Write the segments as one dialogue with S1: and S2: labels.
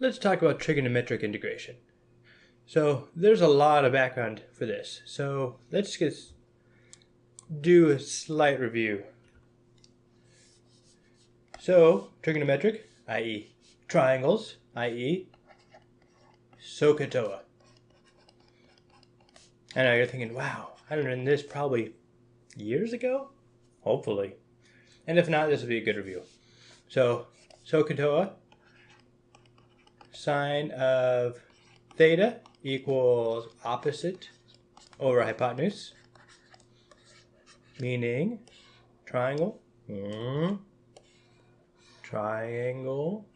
S1: let's talk about trigonometric integration. So there's a lot of background for this. So let's just do a slight review. So trigonometric, i.e. triangles, i.e. SOHCAHTOA. I know you're thinking, wow, I learned this probably years ago? Hopefully. And if not, this will be a good review. So SOHCAHTOA, sine of theta equals opposite over hypotenuse, meaning triangle, triangle,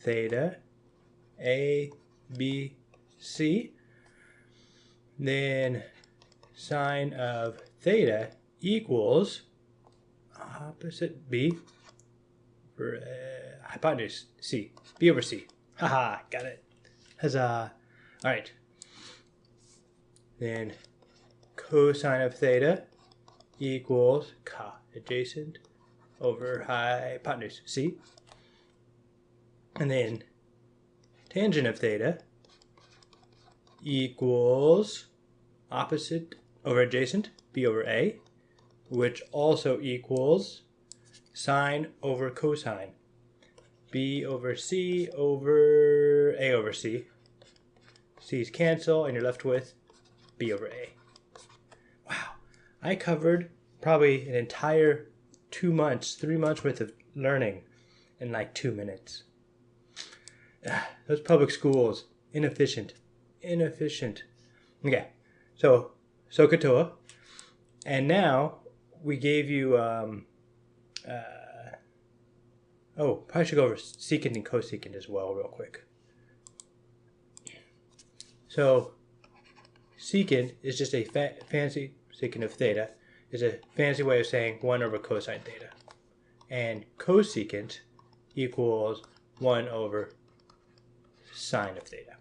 S1: theta, A, B, C. Then sine of theta equals opposite B for hypotenuse C, B over C. Haha, got it. Huzzah. All right. Then cosine of theta equals adjacent over hypotenuse C. And then tangent of theta equals opposite over adjacent, B over A, which also equals sine over cosine, B over C over A over C. C's cancel, and you're left with B over A. Wow, I covered probably an entire 2 months, 3 months worth of learning in like 2 minutes. Those public schools, inefficient. Okay, so SOHCAHTOA, and now we gave you, probably should go over secant and cosecant as well real quick. So secant is just a fancy, secant of theta, is a fancy way of saying 1 over cosine theta. And cosecant equals 1 over sine of theta.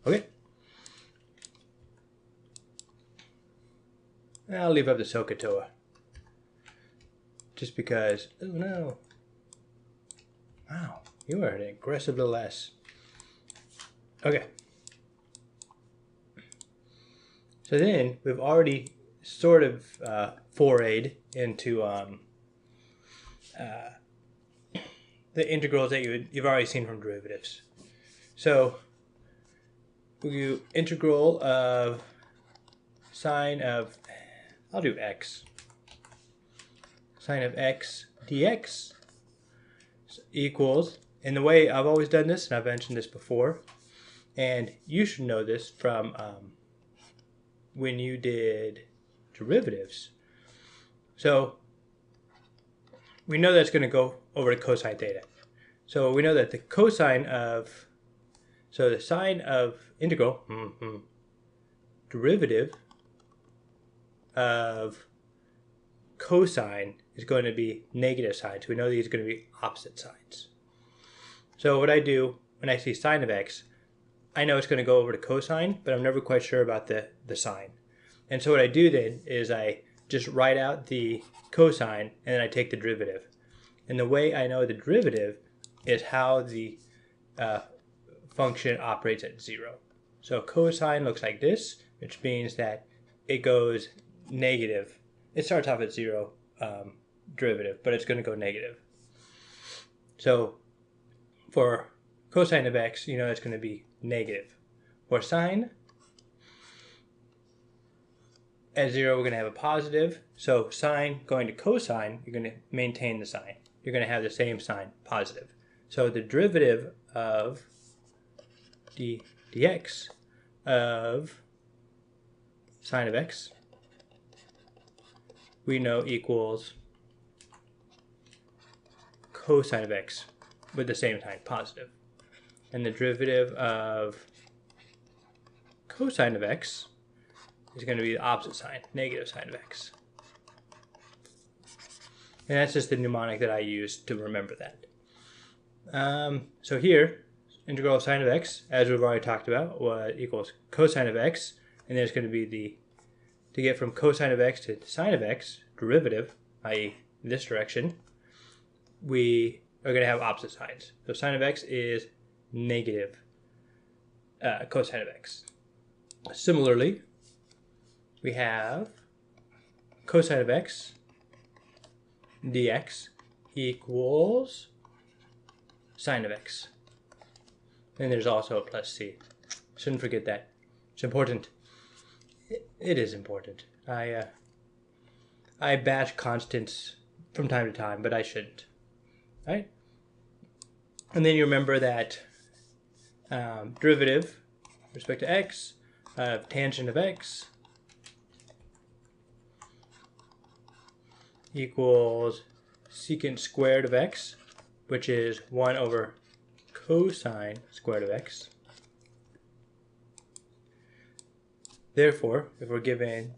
S1: Okay? I'll leave up the SOHCAHTOA. Just because, oh no. Wow, you are an aggressive little S. Okay. So then we've already sort of forayed into the integrals that you've already seen from derivatives. So we'll do integral of sine of, I'll do x. Sine of x dx equals, and the way I've always done this, and I've mentioned this before, and you should know this from when you did derivatives. So we know that's going to go over to cosine theta. So we know that the cosine of, so the sine of integral, derivative of cosine is going to be negative sine. So we know these are going to be opposite sides. So what I do when I see sine of x, I know it's going to go over to cosine, but I'm never quite sure about the sine. And so what I do then is I just write out the cosine and then I take the derivative. And the way I know the derivative is how the function operates at 0. So cosine looks like this, which means that it goes negative. It starts off at 0 derivative, but it's going to go negative. So for cosine of x, you know it's going to be negative. For sine, at 0 we're going to have a positive. So sine going to cosine, you're going to maintain the sign. You're going to have the same sign, positive. So the derivative of dx of sine of x, we know equals cosine of x with the same sign, positive. And the derivative of cosine of x is going to be the opposite sign, negative sine of x. And that's just the mnemonic that I use to remember that. So here, integral of sine of x, as we've already talked about, equals cosine of x, and there's going to be to get from cosine of x to sine of x, derivative, i.e. this direction, we are going to have opposite signs. So sine of x is negative cosine of x. Similarly, we have cosine of x dx equals sine of x. And there's also a plus c. Shouldn't forget that. It's important. It is important. I bash constants from time to time, but I shouldn't. Right? And then you remember that derivative with respect to x of tangent of x equals secant squared of x, which is 1 over cosine squared of x. Therefore, if we're given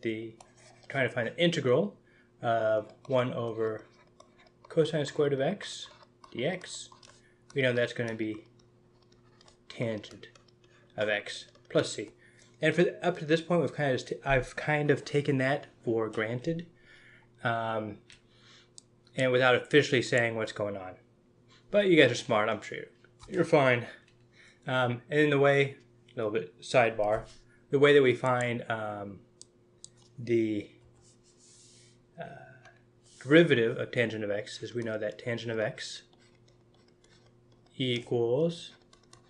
S1: trying to find the integral of 1 over cosine squared of x dx, we know that's going to be tangent of x plus c. And for up to this point, I've kind of taken that for granted, and without officially saying what's going on. But you guys are smart, I'm sure you're fine. And in the way, a little bit sidebar, the way that we find the derivative of tangent of x is we know that tangent of x equals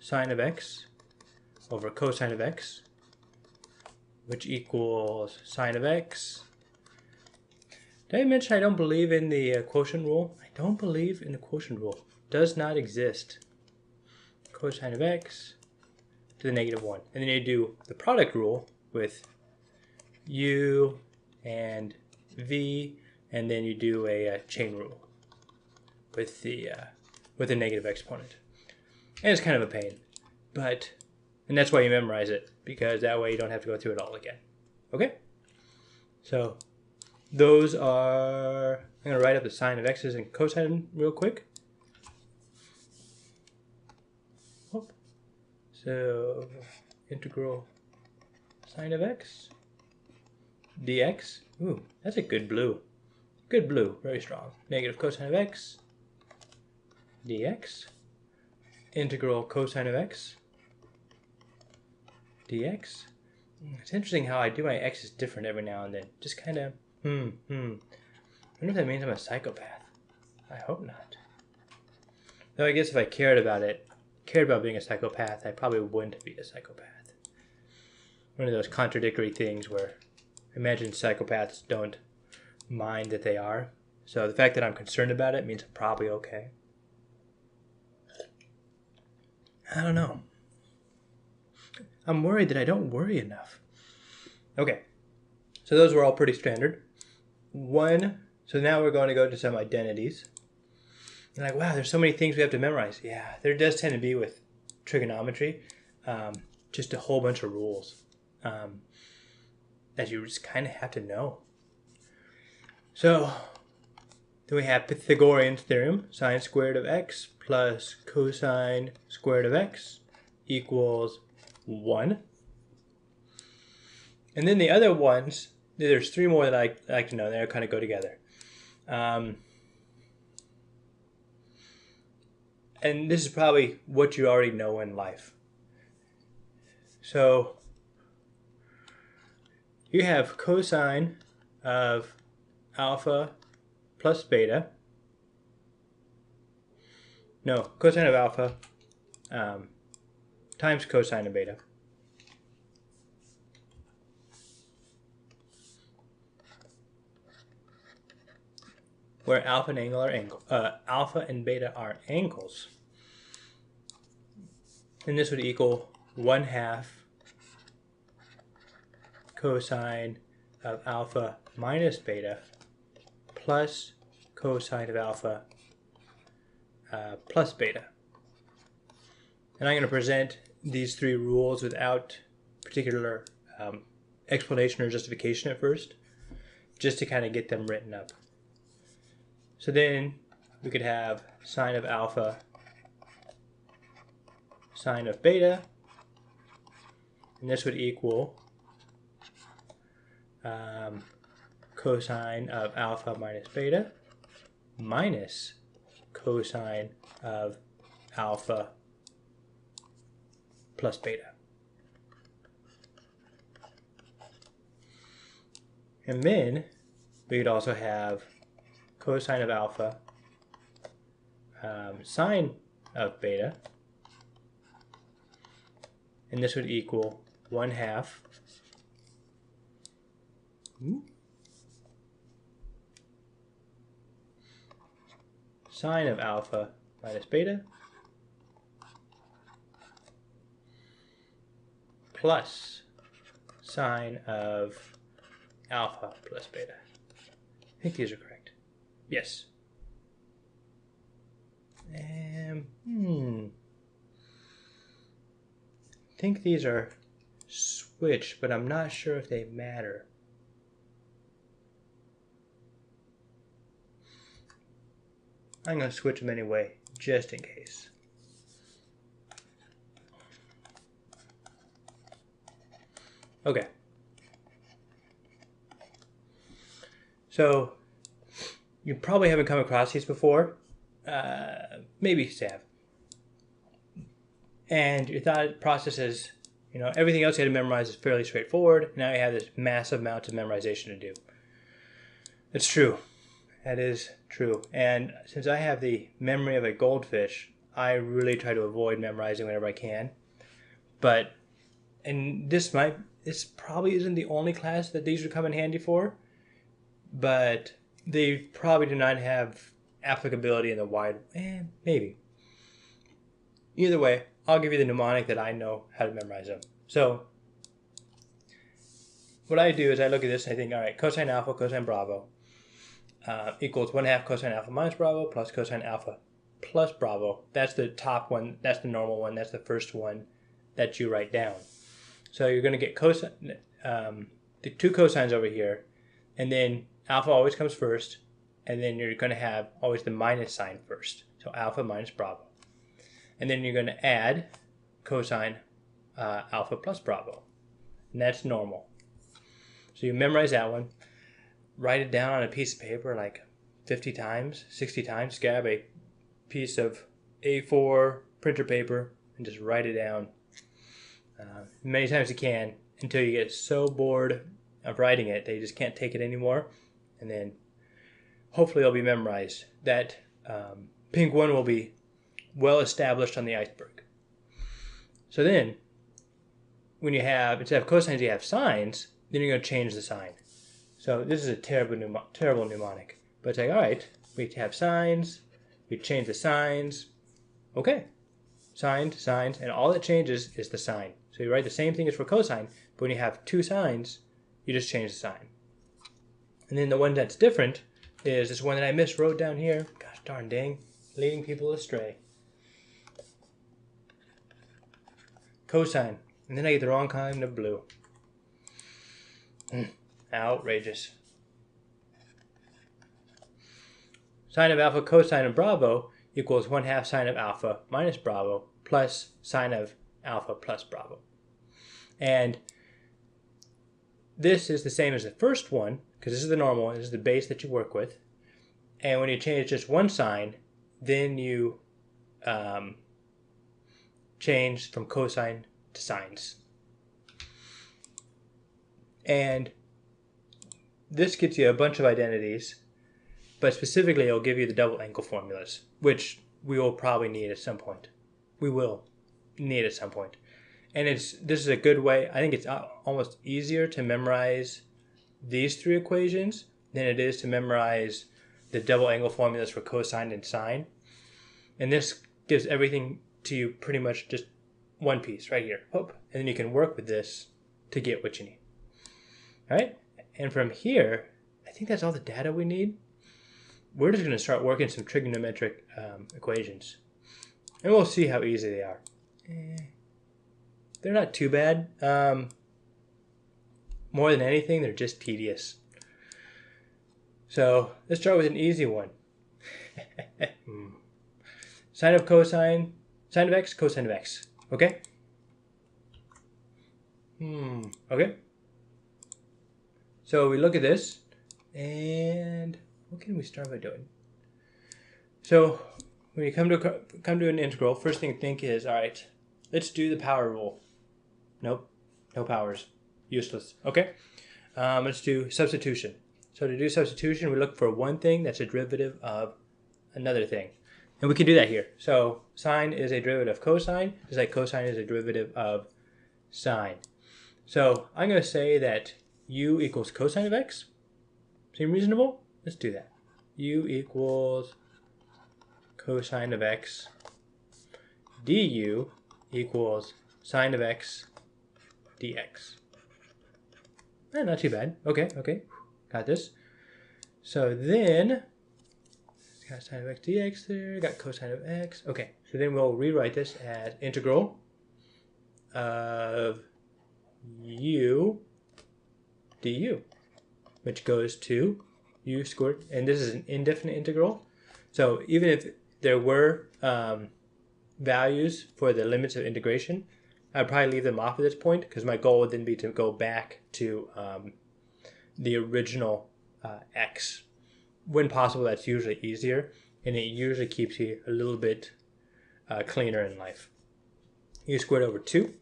S1: sine of x over cosine of x, which equals sine of x. Did I mention I don't believe in the quotient rule? I don't believe in the quotient rule. It does not exist. Cosine of x to the negative 1. And then you do the product rule with u and v, and then you do a chain rule with the negative exponent. And it's kind of a pain, and that's why you memorize it, because that way you don't have to go through it all again. Okay? So those are, I'm going to write up the sine of x's and cosine real quick. So integral sine of x dx. Ooh, that's a good blue. Good blue, very strong. Negative cosine of x dx. Integral cosine of x dx. It's interesting how I do my x's different every now and then. Just kind of, I wonder if that means I'm a psychopath. I hope not. Though I guess if I cared about being a psychopath, I probably wouldn't be a psychopath. One of those contradictory things where I imagine psychopaths don't mind that they are. So the fact that I'm concerned about it means I'm probably okay. I don't know. I'm worried that I don't worry enough. Okay, so those were all pretty standard. So now we're going to go to some identities. You're like, wow, there's so many things we have to memorize. Yeah, there does tend to be with trigonometry, just a whole bunch of rules that you just kind of have to know. So then we have Pythagorean theorem, sine squared of x plus cosine squared of x equals 1. And then the other ones, there's 3 more that I like to know. They kind of go together. And this is probably what you already know in life. So you have cosine of alpha plus beta. No, cosine of alpha times cosine of beta. Where alpha and beta are angles. And this would equal 1/2 cosine of alpha minus beta plus cosine of alpha plus beta. And I'm going to present these 3 rules without particular explanation or justification at first, just to kind of get them written up. So then we could have sine of alpha, sine of beta, and this would equal cosine of alpha minus beta minus cosine of alpha plus beta. And then we could also have cosine of alpha, sine of beta, and this would equal 1/2 sine of alpha minus beta plus sine of alpha plus beta. I think these are correct. Yes. I think these are switched, but I'm not sure if they matter. I'm going to switch them anyway, just in case. Okay. So, you probably haven't come across these before. Maybe you have. And your thought process is, you know, everything else you had to memorize is fairly straightforward. Now you have this massive amount of memorization to do. It's true. That is true. And since I have the memory of a goldfish, I really try to avoid memorizing whenever I can. And this probably isn't the only class that these would come in handy for, but they probably do not have applicability in the wide, maybe. Either way, I'll give you the mnemonic that I know how to memorize them. So what I do is I look at this and I think, all right, cosine alpha, cosine bravo equals 1/2 cosine alpha minus bravo plus cosine alpha plus bravo. That's the top one. That's the normal one. That's the first one that you write down. So you're going to get cosine, the two cosines over here, and then alpha always comes first, and then you're going to have always the minus sign first. So alpha minus bravo. And then you're going to add cosine alpha plus bravo. And that's normal. So you memorize that one. Write it down on a piece of paper like 50 times, 60 times. Grab a piece of A4 printer paper and just write it down many times you can until you get so bored of writing it that you just can't take it anymore. And then hopefully it'll be memorized. That pink one will be well established on the iceberg. So then, when you have, instead of cosines, you have sines, then you're going to change the sign. So this is a terrible mnemonic. But it's like, all right, we have sines, we change the signs. Okay, sines, and all that changes is the sign. So you write the same thing as for cosine, but when you have two signs, you just change the sign. And then the one that's different is this one that I miswrote down here. Gosh darn dang, leading people astray. Cosine. And then I get the wrong kind of blue. Outrageous. Sine of alpha cosine of bravo equals 1/2 sine of alpha minus bravo plus sine of alpha plus bravo. And this is the same as the first one, because this is the normal one, this is the base that you work with. And when you change just one sign, then you change from cosine to sines. And this gets you a bunch of identities, but specifically it'll give you the double angle formulas, which we will probably need at some point. We will need at some point. And this is a good way. I think it's almost easier to memorize these three equations than it is to memorize the double angle formulas for cosine and sine. And this gives everything to you pretty much just one piece right here. And then you can work with this to get what you need. All right? And from here, I think that's all the data we need. We're just going to start working some trigonometric equations. And we'll see how easy they are. They're not too bad. More than anything, they're just tedious. So let's start with an easy one. Sine of cosine, sine of x, cosine of x. Okay? Okay. So we look at this, and what can we start by doing? So when you come to an integral, first thing to think is, all right, let's do the power rule. Nope, no powers, useless. Okay, let's do substitution. So to do substitution, we look for one thing that's a derivative of another thing. And we can do that here. So sine is a derivative of cosine, just like cosine is a derivative of sine. So I'm going to say that u equals cosine of x. Seem reasonable? Let's do that. U equals cosine of x. Du equals sine of x dx. Not too bad. Okay, got this. So then, got sine of x dx there, got cosine of x. Okay, so then we'll rewrite this as integral of u du, which goes to u squared, and this is an indefinite integral. So even if there were values for the limits of integration, I'd probably leave them off at this point because my goal would then be to go back to the original x. When possible, that's usually easier, and it usually keeps you a little bit cleaner in life. U squared over 2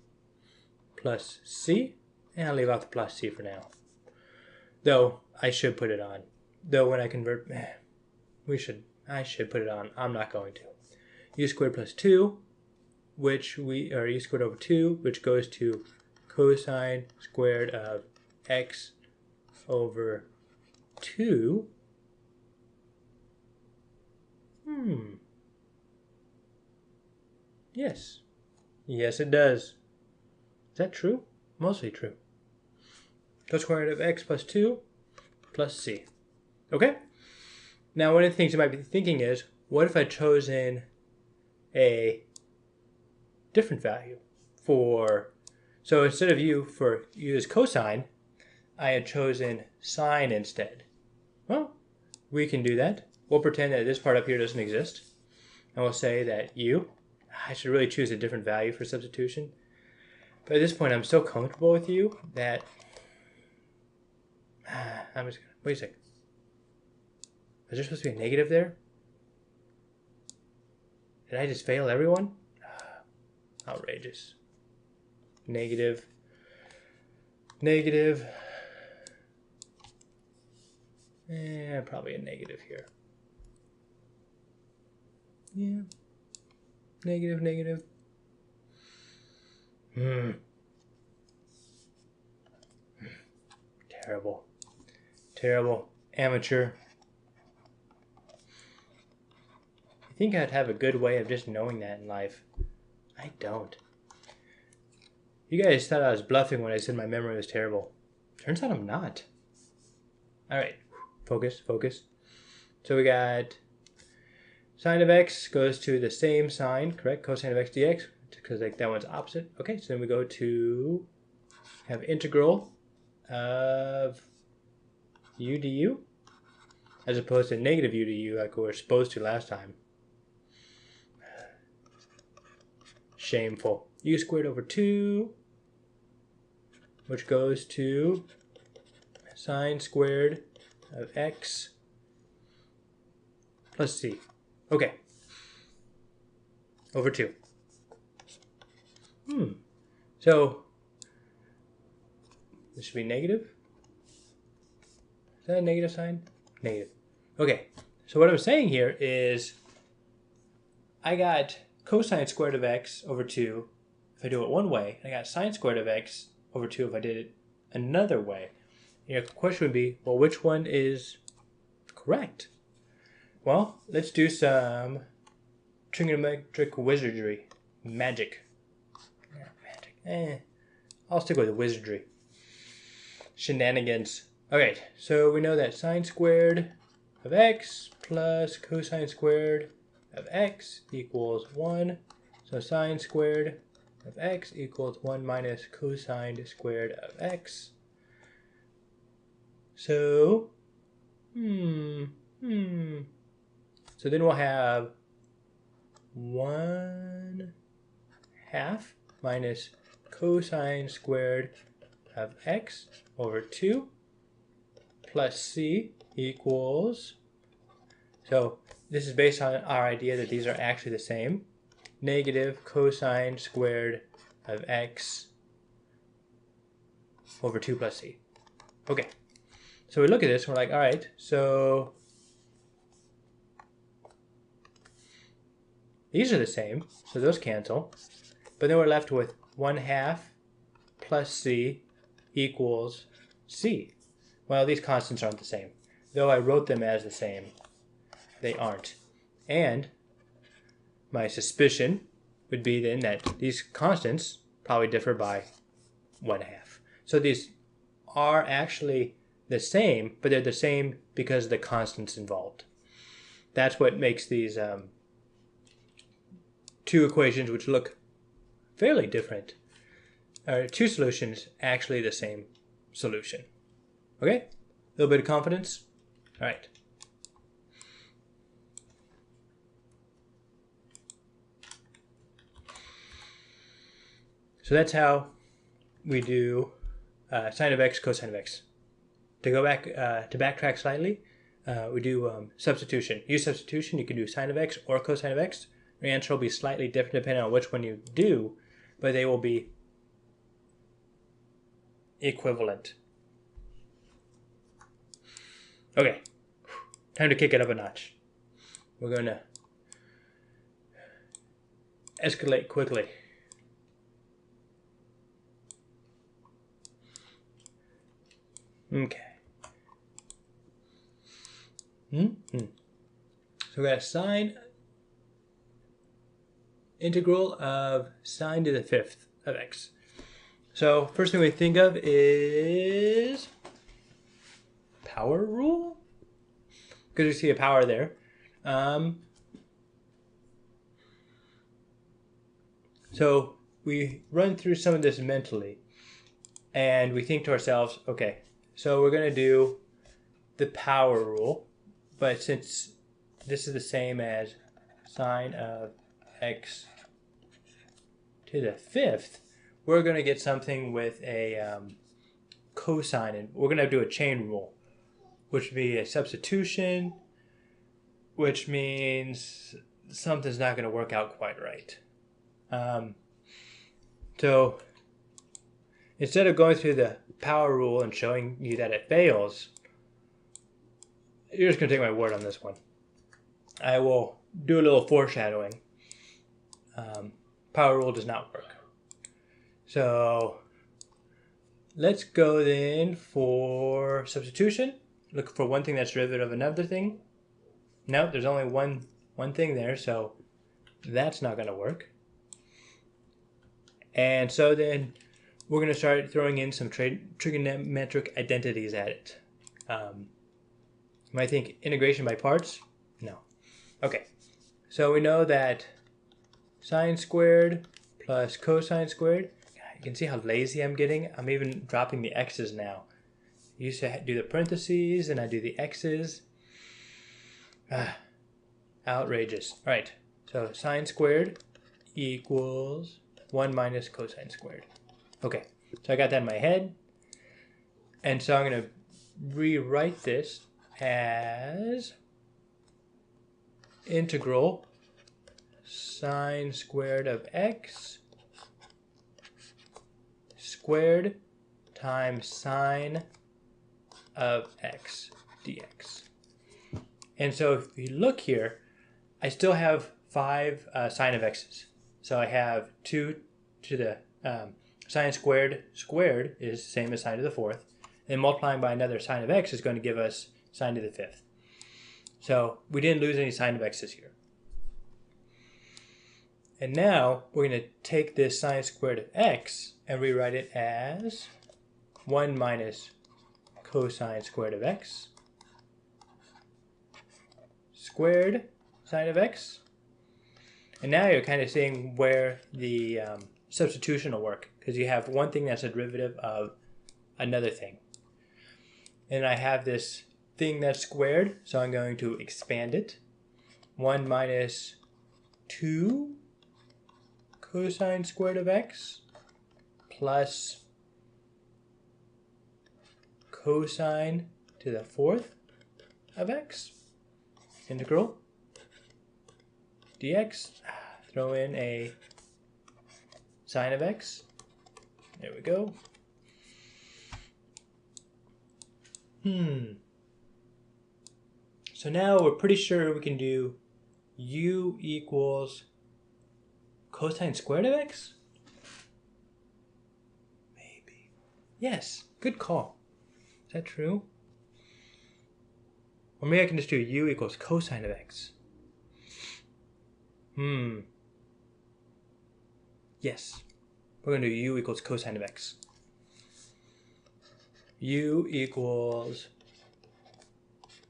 S1: plus c, and I'll leave out the plus c for now. Though I should put it on. Though when I convert, I should put it on. I'm not going to. U squared plus 2, u squared over 2, which goes to cosine squared of x over 2. Yes. Yes, it does. Is that true? Mostly true. Cos squared of x plus 2 plus c. Okay? Now, one of the things you might be thinking is, what if I'd chosen a different value for, so instead of u as cosine, I had chosen sine instead. Well, we can do that. We'll pretend that this part up here doesn't exist. And we'll say that I should really choose a different value for substitution. But at this point, I'm so comfortable with u that I'm just gonna, wait a second. Is there supposed to be a negative there? Did I just fail everyone? Outrageous. Negative. Probably a negative here. Yeah. Negative. Terrible. Amateur. I think I'd have a good way of just knowing that in life. I don't. You guys thought I was bluffing when I said my memory was terrible. Turns out I'm not. Alright, focus. So we got sine of x goes to the same sign, correct? Cosine of x dx, because like that one's opposite. Okay, so then we go to have integral of u du, as opposed to negative u du like we were supposed to last time. Shameful. U squared over 2, which goes to sine squared of x plus c. Okay. Over 2. So, this should be negative. Is that a negative sign? Negative. Okay. So what I'm saying here is I got cosine squared of x over 2 if I do it one way, and I got sine squared of x over 2 if I did it another way. Your question would be, well, which one is correct? Well, let's do some trigonometric wizardry. Magic. I'll stick with the wizardry. Shenanigans. Okay, so we know that sine squared of x plus cosine squared of x equals 1. So sine squared of x equals 1 minus cosine squared of x. So, So then we'll have 1/2 minus cosine squared of x over 2 plus c equals, so this is based on our idea that these are actually the same. Negative cosine squared of x over 2 plus c. Okay, so we look at this and we're like, all right, so these are the same, so those cancel. But then we're left with 1/2 plus c equals c. Well, these constants aren't the same. Though I wrote them as the same, they aren't. And my suspicion would be then that these constants probably differ by 1/2. So these are actually the same, but they're the same because of the constants involved. That's what makes these two equations, which look fairly different, or two solutions, actually the same solution. Okay? A little bit of confidence? All right. So that's how we do sine of x, cosine of x. To go back, to backtrack slightly, we do substitution. Use substitution, you can do sine of x or cosine of x. Your answer will be slightly different depending on which one you do, but they will be equivalent. Okay, time to kick it up a notch. We're going to escalate quickly. Okay. So we got a sine integral of sine to the 5th of x. So first thing we think of is power rule, because we see a power there. So we run through some of this mentally, and we think to ourselves, okay, so we're going to do the power rule, but since this is the same as sine of x to the 5th, we're going to get something with a cosine, and we're going to do a chain rule, which would be a substitution, which means something's not going to work out quite right. So instead of going through the power rule and showing you that it fails, you're just going to take my word on this one. I will do a little foreshadowing. Power rule does not work. So let's go then for substitution. Look for one thing that's derivative of another thing. No, there's only one thing there, so that's not going to work. And so then we're going to start throwing in some trigonometric identities at it. You might think integration by parts? No. Okay, so we know that sine squared plus cosine squared. You can see how lazy I'm getting. I'm even dropping the x's now. I used to do the parentheses, and I do the x's. Outrageous. All right, so sine squared equals 1 minus cosine squared. Okay, so I got that in my head. And so I'm going to rewrite this as integral sine squared of x squared times sine of x dx. And so if you look here, I still have 5 sine of x's. So I have 2 to the sine squared is the same as sine to the 4th. And multiplying by another sine of x is going to give us sine to the 5th. So we didn't lose any sine of x's here. And now we're going to take this sine squared of x and rewrite it as 1 minus cosine squared of x squared sine of x. And now you're kind of seeing where the substitution will work, because you have one thing that's a derivative of another thing. And I have this thing that's squared, so I'm going to expand it. 1 minus 2 cosine squared of x plus cosine to the 4th of x, integral dx. Throw in a sine of x. There we go. So now we're pretty sure we can do u equals cosine squared of x? Maybe. Yes, good call. Is that true? Or maybe I can just do u equals cosine of x. Yes. We're going to do u equals cosine of x. U equals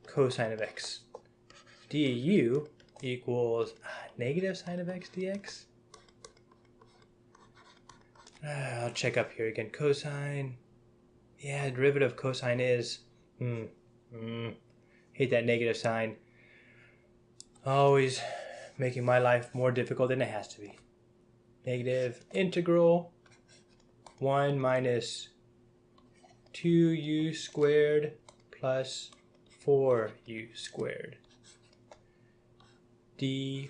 S1: cosine of x. du equals negative sine of x dx. I'll check up here again. Cosine. Yeah, derivative of cosine is. Hate that negative sign. Always making my life more difficult than it has to be. Negative integral 1 minus 2u squared plus 4u squared du.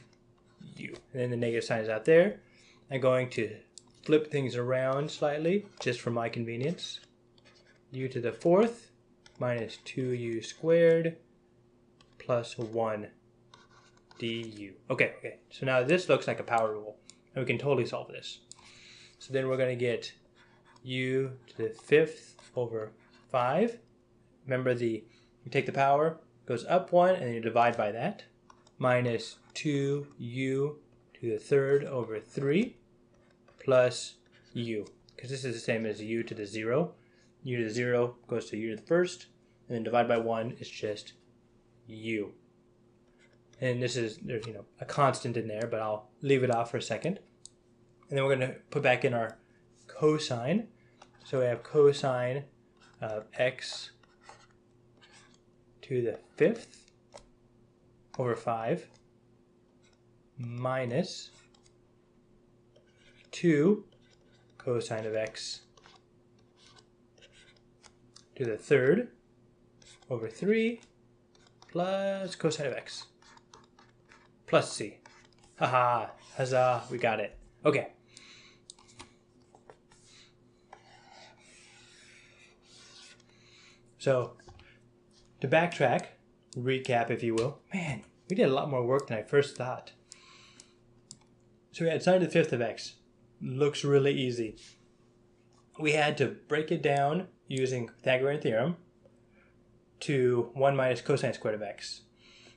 S1: And then the negative sign is out there. I'm going to flip things around slightly just for my convenience. U to the fourth minus 2u squared plus 1 du. Okay, so now this looks like a power rule, and we can totally solve this. So then we're going to get u to the fifth over 5. Remember, you take the power, goes up 1, and then you divide by that, minus 2u to the third over 3 plus u, because this is the same as u to the 0. U to the 0 goes to u to the first, and then divide by 1 is just u. And this is, there's a constant in there, but I'll leave it off for a second. And then we're going to put back in our cosine. So we have cosine of x to the fifth over 5 minus 2 cosine of x to the third over 3 plus cosine of x plus c. Haha, huzzah, we got it. Okay. So, to backtrack, recap if you will, man, we did a lot more work than I first thought. So we had sine to the fifth of x. Looks really easy. We had to break it down using Pythagorean theorem to 1 minus cosine squared of x.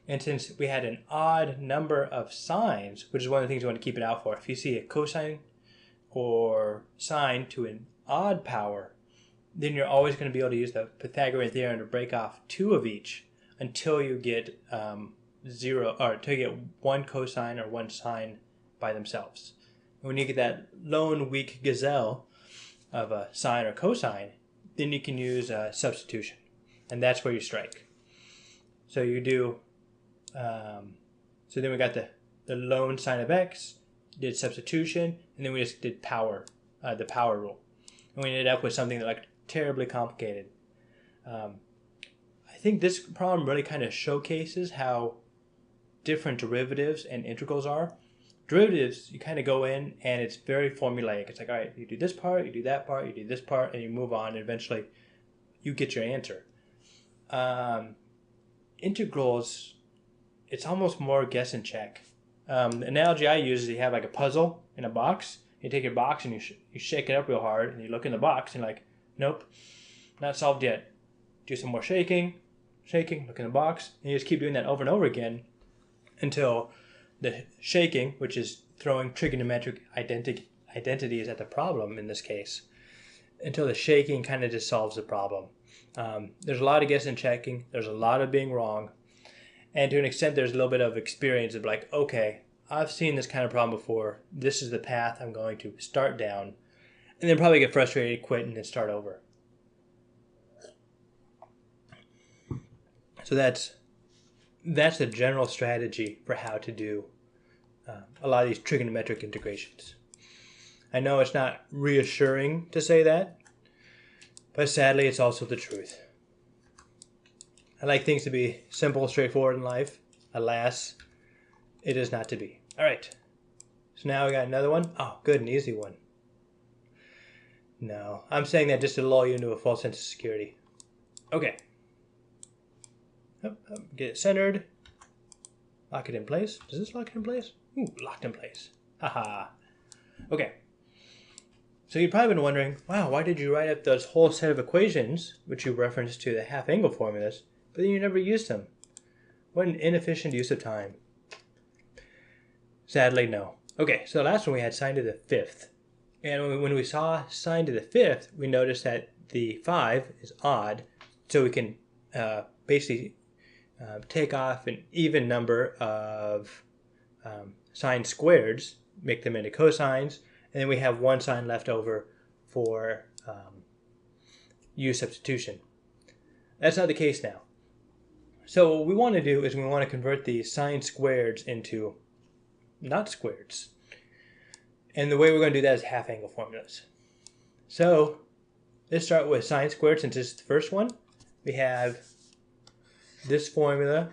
S1: And since we had an odd number of signs, which is one of the things you want to keep it out for, if you see a cosine or sine to an odd power, then you're always going to be able to use the Pythagorean theorem to break off 2 of each until you get until you get 1 cosine or 1 sine by themselves. And when you get that lone weak gazelle of a sine or cosine, then you can use substitution, and that's where you strike. So you do. So then we got the lone sine of x, did substitution, and then we just did the power rule, and we ended up with something that looked terribly complicated. I think this problem really kind of showcases how different derivatives and integrals are. Derivatives, you kind of go in and it's very formulaic. It's like, all right, you do this part, you do that part, you do this part, and you move on, and eventually you get your answer. Integrals, it's almost more guess and check. The analogy I use is you have like a puzzle in a box. You take your box and you shake it up real hard, and you look in the box and you're like, nope, not solved yet. Do some more shaking, look in the box, and you just keep doing that over and over again until the shaking, which is throwing trigonometric identities at the problem in this case, until the shaking kind of just solves the problem. There's a lot of guessing and checking. There's a lot of being wrong. And to an extent, there's a little bit of experience of like, okay, I've seen this kind of problem before. This is the path I'm going to start down. And then probably get frustrated, quit, and then start over. So that's the general strategy for how to do a lot of these trigonometric integrations. I know it's not reassuring to say that, but sadly, it's also the truth. I like things to be simple, straightforward in life. Alas, it is not to be. All right. So now we got another one. Oh, good, an easy one. No, I'm saying that just to lull you into a false sense of security. Okay. Get it centered. Lock it in place. Does this lock it in place? Ooh, locked in place. Haha. Okay. So you've probably been wondering, wow, why did you write up those whole set of equations, which you referenced to the half-angle formulas, but then you never used them? What an inefficient use of time. Sadly, no. Okay, so the last one we had sine to the fifth. And when we saw sine to the fifth, we noticed that the 5 is odd, so we can basically take off an even number of sine squareds, make them into cosines, and then we have one sine left over for u substitution. That's not the case now. So what we want to do is we want to convert these sine squareds into not squareds. And the way we're going to do that is half-angle formulas. So let's start with sine squared since this is the first one. We have this formula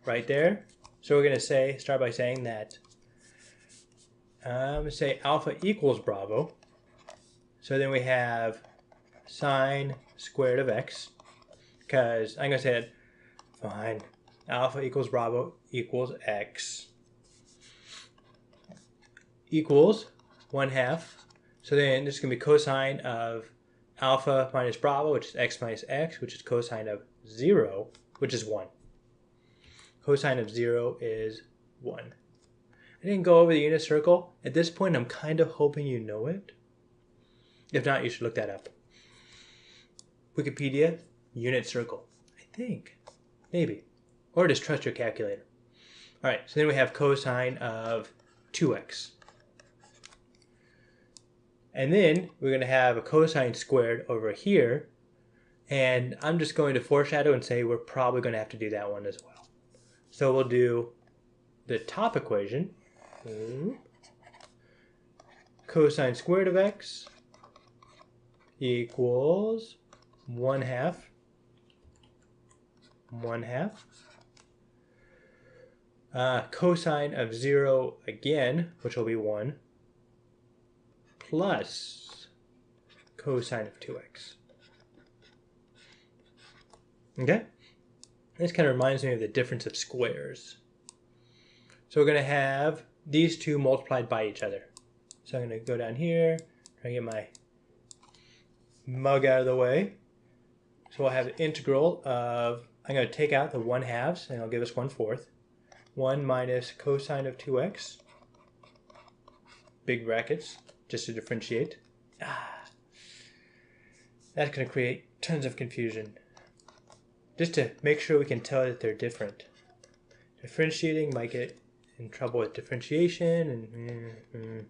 S1: right there. So we're going to start by saying that say alpha equals Bravo. So then we have sine squared of x, because I'm going to say that, fine, alpha equals Bravo equals x equals 1/2. So then this is going to be cosine of alpha minus Bravo, which is x minus x, which is cosine of 0, which is 1. Cosine of 0 is 1. I didn't go over the unit circle. At this point, I'm kind of hoping you know it. If not, you should look that up. Wikipedia, unit circle. I think. Maybe. Or just trust your calculator. All right, so then we have cosine of 2x. And then we're going to have a cosine squared over here. And I'm just going to foreshadow and say we're probably going to have to do that one as well. So we'll do the top equation. Cosine squared of x equals 1/2. 1/2. Cosine of 0 again, which will be 1, plus cosine of 2x. Okay? This kind of reminds me of the difference of squares. So we're going to have these two multiplied by each other. So I'm going to go down here, try to get my mug out of the way. So we'll have the integral of, I'm going to take out the 1/2, and it'll give us 1/4. 1 minus cosine of 2x, big brackets, just to differentiate. That's going to create tons of confusion. Just to make sure we can tell that they're different. Differentiating might get in trouble with differentiation and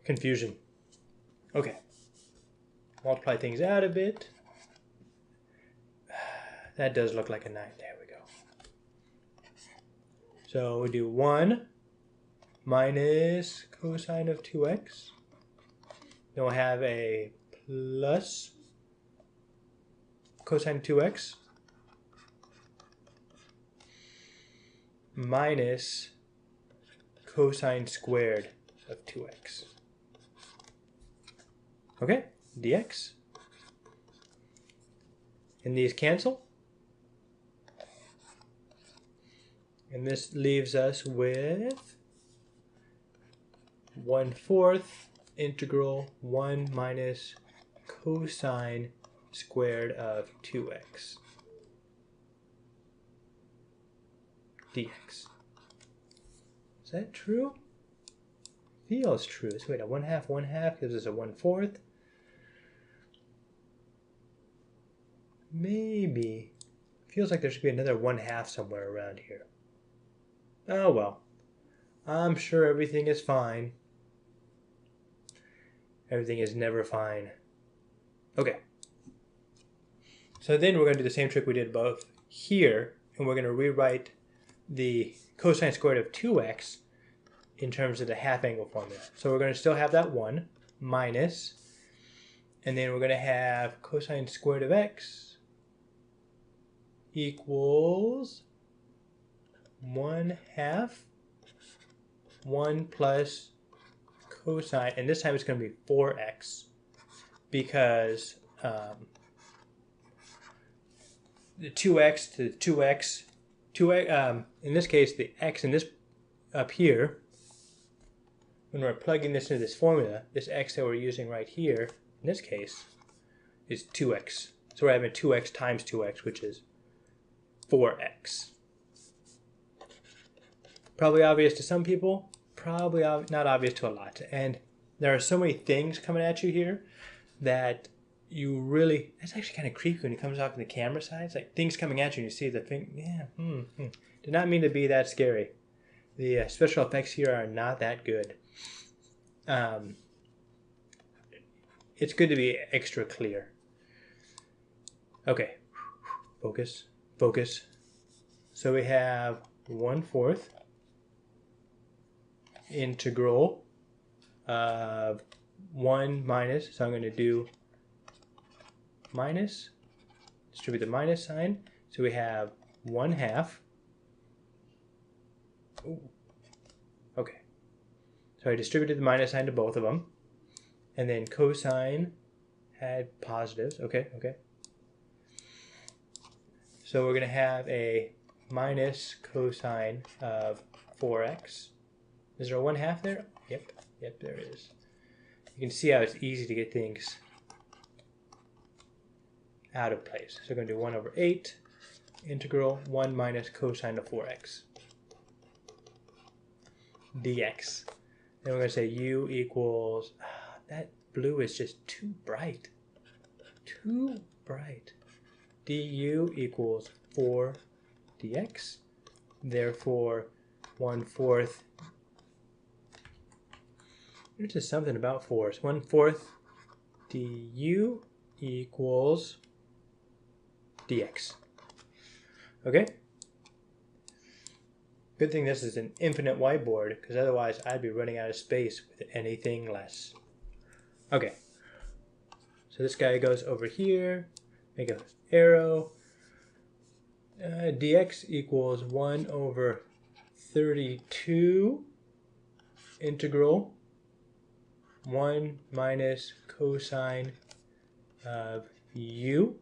S1: confusion. Okay. Multiply things out a bit. That does look like a 9. There we go. So we do 1 minus cosine of 2x. Then we'll have a plus cosine of 2x minus cosine squared of 2x. Okay, dx. And these cancel. And this leaves us with 1/4 integral 1 minus cosine squared of 2x dx. Is that true? Feels true. So wait, a 1/2, 1/2 gives us a 1/4. Maybe. Feels like there should be another 1/2 somewhere around here. Oh well. I'm sure everything is fine. Everything is never fine. Okay. So then we're going to do the same trick we did both here, and we're going to rewrite the cosine squared of 2x in terms of the half-angle formula. So we're going to still have that 1 minus, and then we're going to have cosine squared of x equals 1/2 1 plus cosine, and this time it's going to be 4x because the 2x to the 2x, in this case the x in this up here, when we're plugging this into this formula, this x that we're using right here, in this case, is 2x. So we're having 2x times 2x, which is 4x. Probably obvious to some people, probably not obvious to a lot. And there are so many things coming at you here that you really, that's actually kind of creepy when it comes off in the camera side. It's like things coming at you and you see the thing, Did not mean to be that scary. The special effects here are not that good. It's good to be extra clear. Okay, focus, focus. So we have 1/4 integral of 1 minus, so I'm going to do minus, distribute the minus sign. So we have 1/2. Ooh. Okay. So I distributed the minus sign to both of them. And then cosine had positives. Okay, okay. So we're going to have a minus cosine of 4x. Is there a 1/2 there? Yep, there is. You can see how it's easy to get things out of place. So we're going to do 1/8 integral 1 minus cosine of 4x dx. Then we're going to say u equals, that blue is just too bright. Too bright. Du equals 4 dx. Therefore, 1/4. There's just something about 4s. 1/4 du equals dx. Okay? Good thing this is an infinite whiteboard, because otherwise I'd be running out of space with anything less. Okay. So this guy goes over here. Make an arrow. Dx equals 1/32 integral 1 minus cosine of u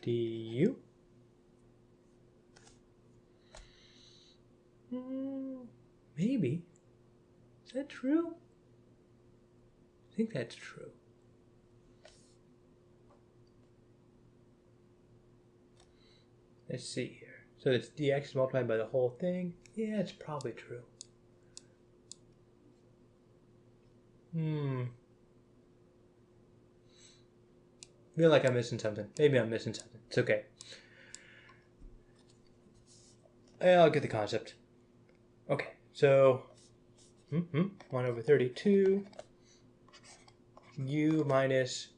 S1: du. Maybe. Is that true? I think that's true. Let's see here. So it's dx multiplied by the whole thing. Yeah, it's probably true. Feel like I'm missing something. Maybe I'm missing something. It's okay. I'll get the concept. Okay, so 1/32 u minus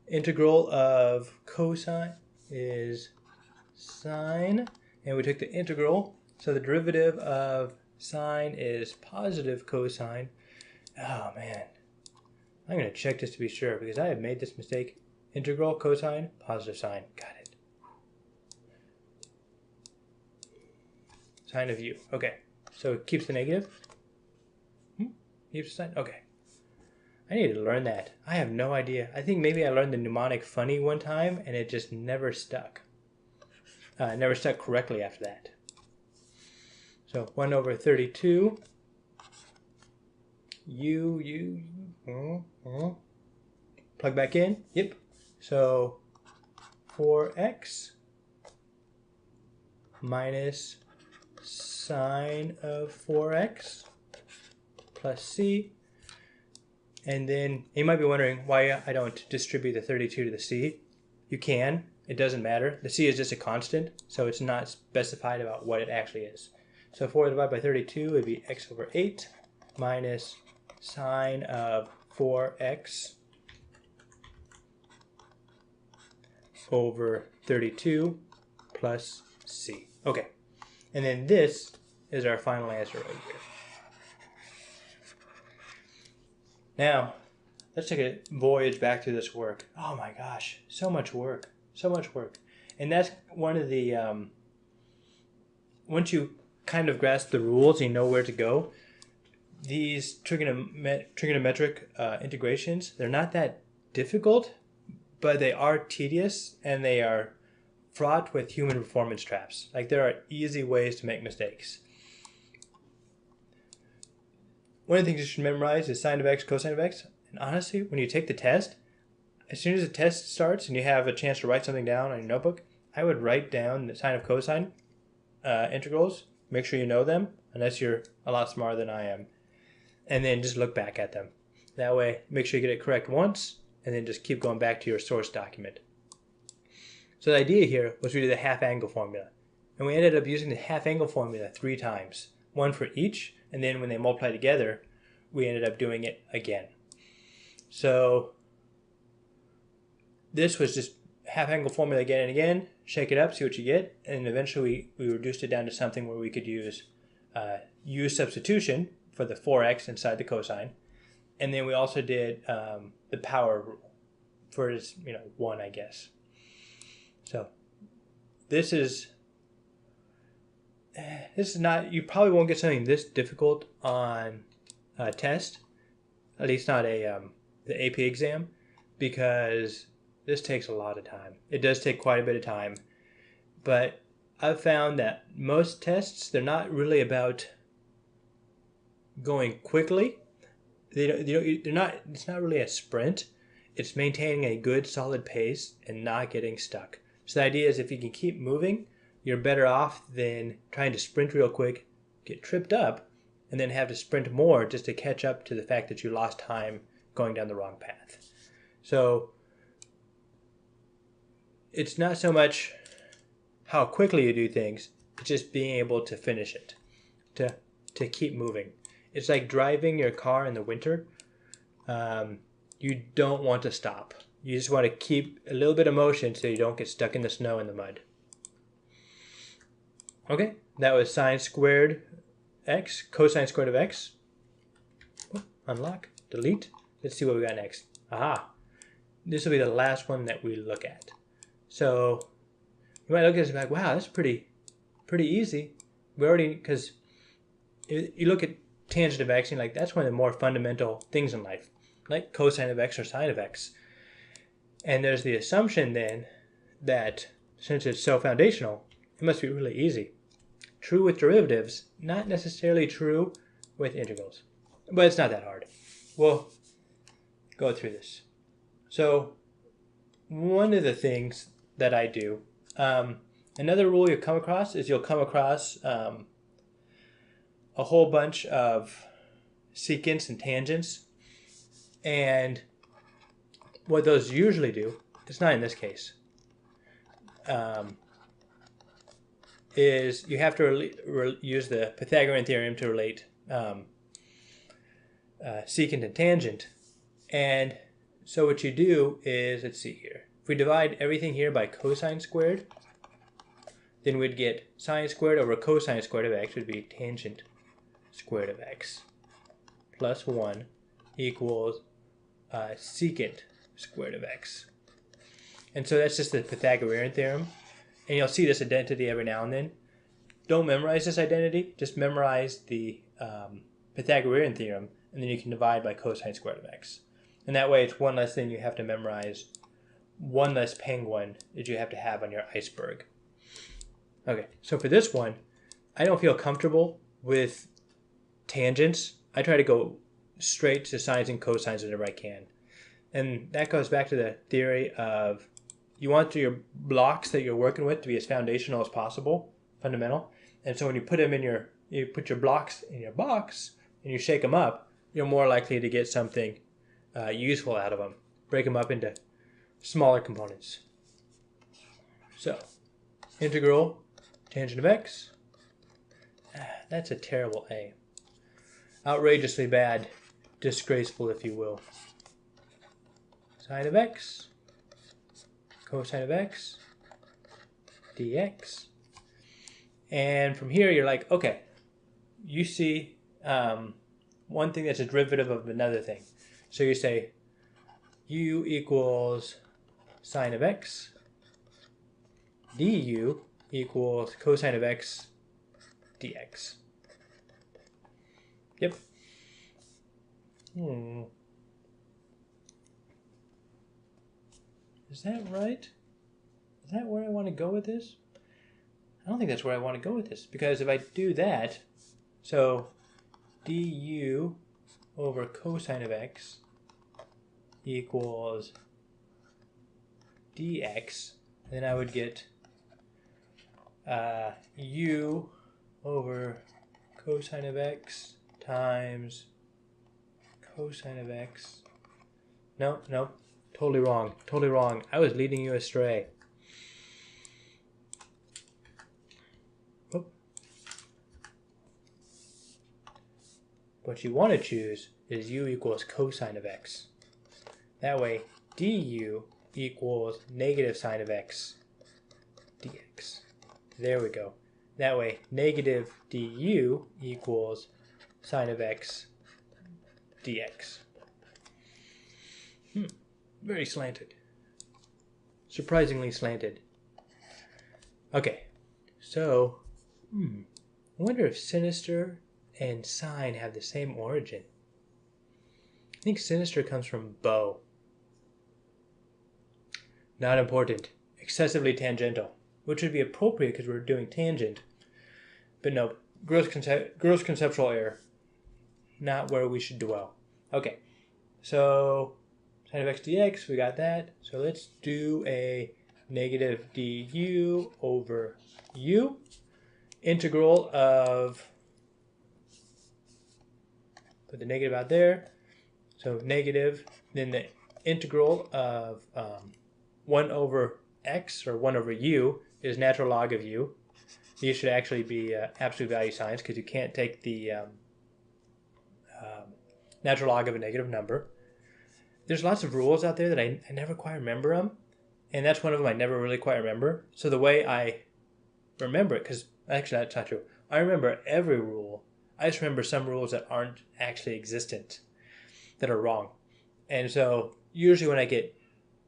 S1: integral of cosine is sine, and we took the integral, so the derivative of sine is positive cosine. Oh man, I'm going to check this to be sure because I have made this mistake. Integral cosine, positive sine. Got it. Sine of u. Okay, so it keeps the negative. Keeps the sign. Okay. I need to learn that. I have no idea. I think maybe I learned the mnemonic funny one time and it just never stuck. Never stuck correctly after that. So 1/32 plug back in. Yep. So 4x minus sine of 4x plus c. And then you might be wondering why I don't distribute the 32 to the c. You can. It doesn't matter. The c is just a constant, so it's not specified about what it actually is. So 4 divided by 32 would be x/8 minus sine of 4x over 32 plus c. Okay. And then this is our final answer right here. Now, let's take a voyage back through this work. Oh my gosh, so much work, so much work. And that's one of the, once you kind of grasp the rules and you know where to go, these trigonometric integrations, they're not that difficult, but they are tedious and they are fraught with human performance traps. Like, there are easy ways to make mistakes. One of the things you should memorize is sine of x, cosine of x. And honestly, when you take the test, as soon as the test starts and you have a chance to write something down on your notebook, I would write down the sine of cosine integrals. Make sure you know them, unless you're a lot smarter than I am. And then just look back at them. That way, make sure you get it correct once, and then just keep going back to your source document. So the idea here was we did the half angle formula. And we ended up using the half angle formula 3 times. One for each, and then when they multiply together, we ended up doing it again. So this was just half angle formula again and again, shake it up, see what you get, and eventually we reduced it down to something where we could use substitution for the 4x inside the cosine. And then we also did the power rule for its, 1, I guess. So this is not, you probably won't get something this difficult on a test, at least not the AP exam, because this takes a lot of time. It does take quite a bit of time, but I've found that most tests, they're not really about going quickly. It's not really a sprint. It's maintaining a good solid pace and not getting stuck. So the idea is if you can keep moving, you're better off than trying to sprint real quick, get tripped up, and then have to sprint more just to catch up to the fact that you lost time going down the wrong path. So it's not so much how quickly you do things, it's just being able to finish it, to keep moving. It's like driving your car in the winter. You don't want to stop. You just want to keep a little bit of motion so you don't get stuck in the snow and the mud. Okay, that was sine squared x, cosine squared of x. Oh, unlock, delete. Let's see what we got next. Aha, this will be the last one that we look at. So you might look at this and be like, wow, that's pretty easy. We already, because you look at tangent of x and like, that's one of the more fundamental things in life, like cosine of x or sine of x. And there's the assumption then that since it's so foundational, it must be really easy. True with derivatives, not necessarily true with integrals. But it's not that hard. We'll go through this. So one of the things that I do, another rule you'll come across is you'll come across a whole bunch of secants and tangents. And what those usually do, it's not in this case, is you have to use the Pythagorean theorem to relate secant and tangent. And so what you do is, let's see here, if we divide everything here by cosine squared, then we'd get sine squared over cosine squared of x would be tangent squared of x plus 1 equals secant squared of x. And so that's just the Pythagorean theorem. And you'll see this identity every now and then. Don't memorize this identity, just memorize the Pythagorean theorem, and then you can divide by cosine squared of x. And that way it's one less thing you have to memorize, one less penguin that you have to have on your iceberg. Okay, so for this one, I don't feel comfortable with tangents. I try to go straight to sines and cosines whenever I can. And that goes back to the theory of you want your blocks that you're working with to be as foundational as possible, fundamental. And so when you put them in you put your blocks in your box and you shake them up, you're more likely to get something useful out of them. Break them up into smaller components. So, integral tangent of x. That's a terrible A. Outrageously bad, disgraceful if you will. Sine of x, cosine of x, dx. And from here you're like, okay, you see one thing that's a derivative of another thing. So you say u equals sine of x, du equals cosine of x dx. Yep. Is that right? Is that where I want to go with this? I don't think that's where I want to go with this, because if I do that, so du over cosine of x equals dx, then I would get u over cosine of x times cosine of x. No, totally wrong. Totally wrong. I was leading you astray. Oh. What you want to choose is u equals cosine of x. That way, du equals negative sine of x dx. There we go. That way, negative du equals sine of x dx. Very slanted. Surprisingly slanted. Okay, so, I wonder if sinister and sine have the same origin. I think sinister comes from bow. Not important. Excessively tangential, which would be appropriate because we're doing tangent. But no, gross conceptual error. Not where we should dwell. Okay, so sine of x dx, we got that. So let's do a negative du over u. Integral of, put the negative out there. So negative, then the integral of 1 over x, or 1 over u, is natural log of u. These should actually be absolute value signs because you can't take the natural log of a negative number. There's lots of rules out there that I never quite remember them, and that's one of them I never really quite remember. So the way I remember it, because actually that's not true. I remember every rule. I just remember some rules that aren't actually existent, that are wrong. And so usually when I get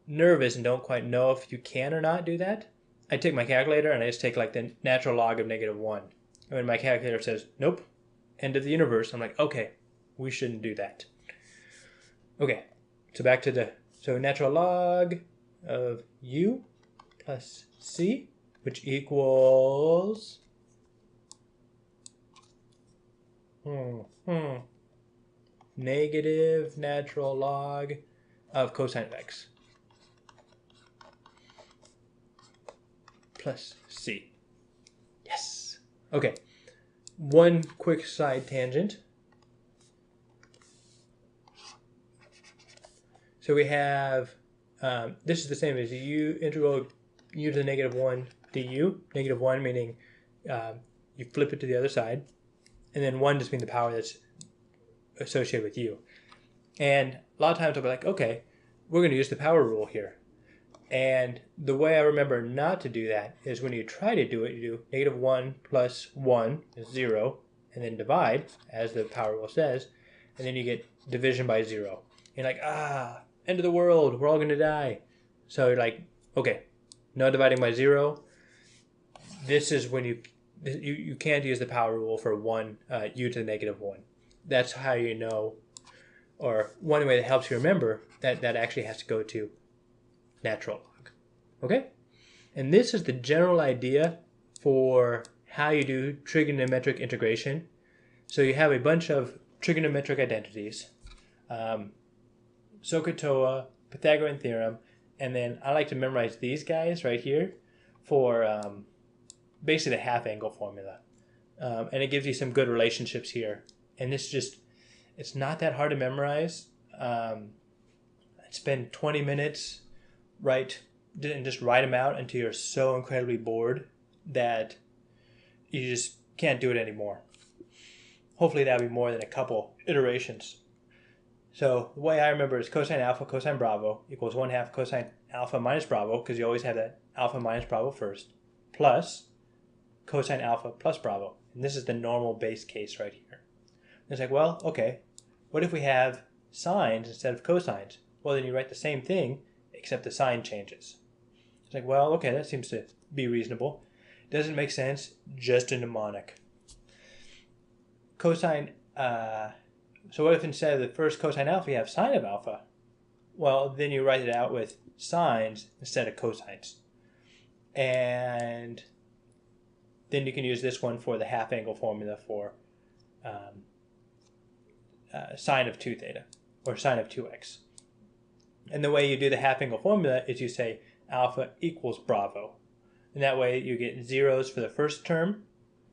S1: nervous and don't quite know if you can or not do that, I take my calculator and I just take like the natural log of -1. And when my calculator says, nope, end of the universe, I'm like, okay, we shouldn't do that. Okay, so back to so natural log of u plus c, which equals negative natural log of cosine of x plus c. Yes. Okay. One quick side tangent. So we have, this is the same as u integral u to the -1 du. -1 meaning you flip it to the other side. And then 1 just means the power that's associated with u. And a lot of times I'll be like, okay, we're going to use the power rule here. And the way I remember not to do that is when you try to do it, you do -1 plus 1 is 0, and then divide, as the power rule says, and then you get division by 0. You're like, end of the world, we're all going to die. So you're like, okay, no dividing by 0. This is when you can't use the power rule for 1, u to the -1. That's how you know, or one way that helps you remember that actually has to go to natural log. Okay? And this is the general idea for how you do trigonometric integration. So you have a bunch of trigonometric identities, SOHCAHTOA, Pythagorean theorem, and then I like to memorize these guys right here for basically the half angle formula. And it gives you some good relationships here. And this just, it's not that hard to memorize. I'd spend 20 minutes and just write them out until you're so incredibly bored that you just can't do it anymore. Hopefully that'll be more than a couple iterations. So the way I remember is cosine alpha cosine bravo equals 1/2 cosine alpha minus bravo, because you always have that alpha minus bravo first, plus cosine alpha plus bravo. And this is the normal base case right here. And it's like, well, okay, what if we have sines instead of cosines? Well, then you write the same thing, except the sign changes. It's like, well, okay, that seems to be reasonable. Doesn't make sense, just a mnemonic. cosine, so what if instead of the first cosine alpha you have sine of alpha? Well, then you write it out with sines instead of cosines. And then you can use this one for the half angle formula for sine of 2 theta, or sine of 2x. And the way you do the half angle formula is you say alpha equals bravo. And that way you get zeros for the first term,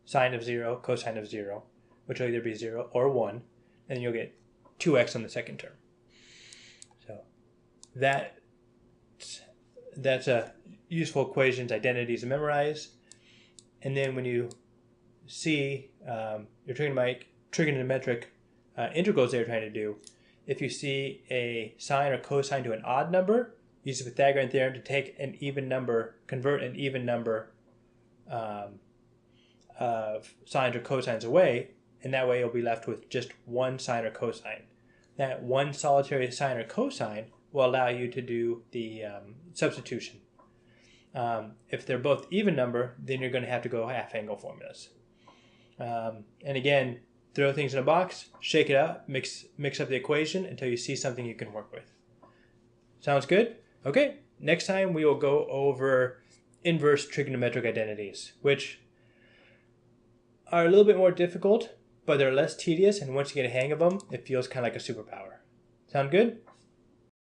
S1: sine of 0, cosine of 0, which will either be 0 or 1, and you'll get 2x on the second term. So that's a useful equations, identities to memorize. And then when you see your trigonometric integrals they're trying to do, if you see a sine or cosine to an odd number, use the Pythagorean theorem to take an even number, convert an even number of sines or cosines away, and that way you'll be left with just one sine or cosine. That one solitary sine or cosine will allow you to do the substitution. If they're both even number, then you're going to have to go half angle formulas. And again, throw things in a box, shake it up, mix up the equation until you see something you can work with. Sounds good? Okay, next time we will go over inverse trigonometric identities, which are a little bit more difficult, but they're less tedious, and once you get a hang of them, it feels kind of like a superpower. Sound good?